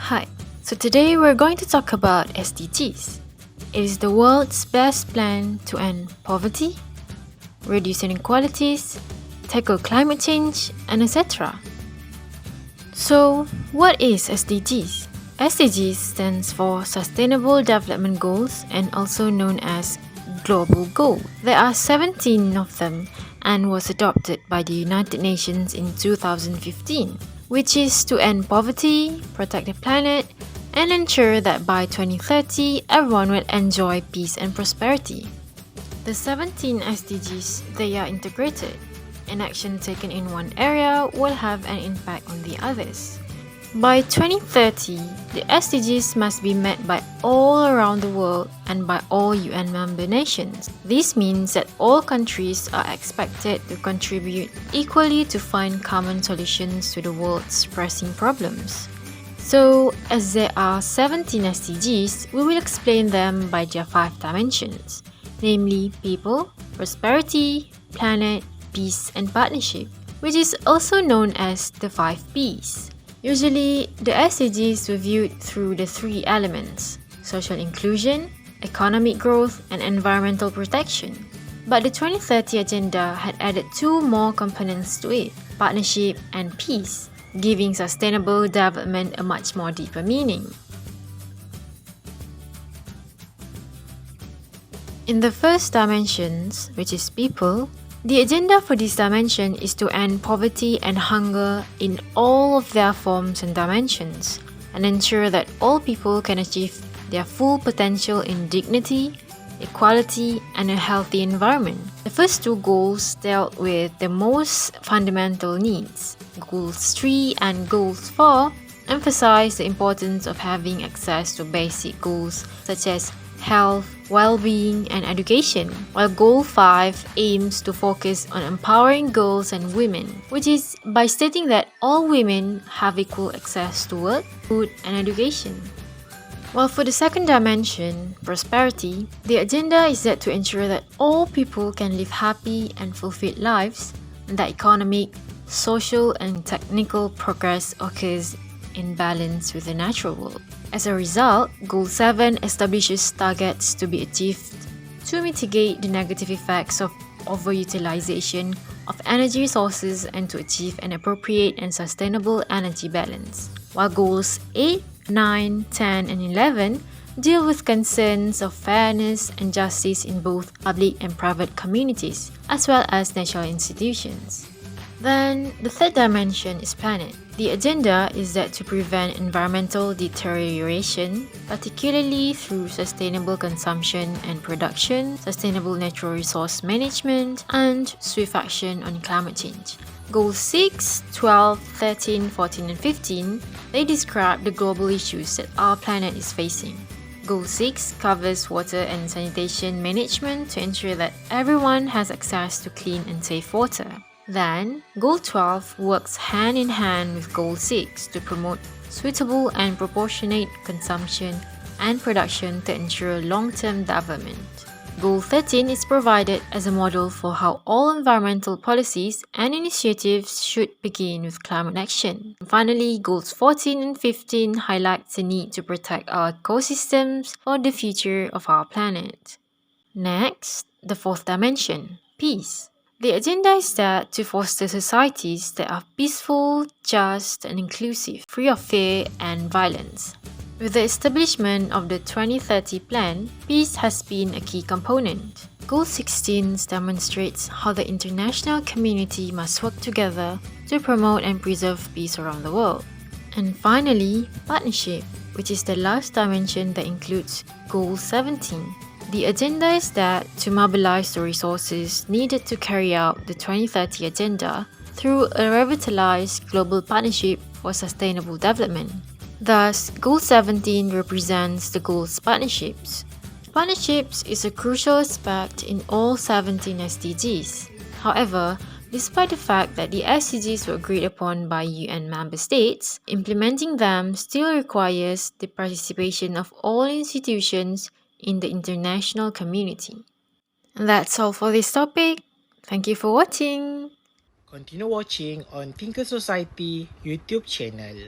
Hi, so today we're going to talk about SDGs. It is the world's best plan to end poverty, reduce inequalities, tackle climate change, and etc. So, what is SDGs? SDGs stands for Sustainable Development Goals and also known as Global Goal. There are 17 of them and was adopted by the United Nations in 2015, which is to end poverty, protect the planet, and ensure that by 2030 everyone will enjoy peace and prosperity. The 17 SDGs, they are integrated. An action taken in one area will have an impact on the others. By 2030, the SDGs must be met by all around the world and by all UN member nations. This means that all countries are expected to contribute equally to find common solutions to the world's pressing problems. So, as there are 17 SDGs, we will explain them by their 5 dimensions, namely people, prosperity, planet, peace, and partnership, which is also known as the 5 Ps. Usually, the SDGs were viewed through the 3 elements: social inclusion, economic growth, and environmental protection. But the 2030 Agenda had added 2 more components to it: partnership and peace, giving sustainable development a much more deeper meaning. In the first dimensions, which is people, the agenda for this dimension is to end poverty and hunger in all of their forms and dimensions, and ensure that all people can achieve their full potential in dignity, equality, and a healthy environment. The first 2 goals dealt with the most fundamental needs. Goals 3 and Goals 4 emphasize the importance of having access to basic goals such as health, well-being, and education, while Goal 5 aims to focus on empowering girls and women, which is by stating that all women have equal access to work, food, and education. While for the second dimension, prosperity, the agenda is set to ensure that all people can live happy and fulfilled lives, and that economic, social, and technical progress occurs in balance with the natural world. As a result, Goal 7 establishes targets to be achieved to mitigate the negative effects of overutilization of energy resources and to achieve an appropriate and sustainable energy balance. While Goals 8, 9, 10, and 11 deal with concerns of fairness and justice in both public and private communities, as well as national institutions. Then, the third dimension is planet. The agenda is set to prevent environmental deterioration, particularly through sustainable consumption and production, sustainable natural resource management, and swift action on climate change. Goals 6, 12, 13, 14, and 15, they describe the global issues that our planet is facing. Goal 6 covers water and sanitation management to ensure that everyone has access to clean and safe water. Then, Goal 12 works hand in hand with Goal 6 to promote suitable and proportionate consumption and production to ensure long-term development. Goal 13 is provided as a model for how all environmental policies and initiatives should begin with climate action. And finally, Goals 14 and 15 highlights the need to protect our ecosystems for the future of our planet. Next, the fourth dimension, peace. The agenda is set to foster societies that are peaceful, just, and inclusive, free of fear and violence. With the establishment of the 2030 plan, peace has been a key component. Goal 16 demonstrates how the international community must work together to promote and preserve peace around the world. And finally, partnership, which is the last dimension that includes Goal 17. The agenda is that to mobilize the resources needed to carry out the 2030 Agenda through a revitalized global partnership for sustainable development. Thus, Goal 17 represents the goal's partnerships. Partnerships is a crucial aspect in all 17 SDGs. However, despite the fact that the SDGs were agreed upon by UN member states, implementing them still requires the participation of all institutions in the international community. And that's all for this topic. Thank you for watching. Continue watching on Thinker Society YouTube channel.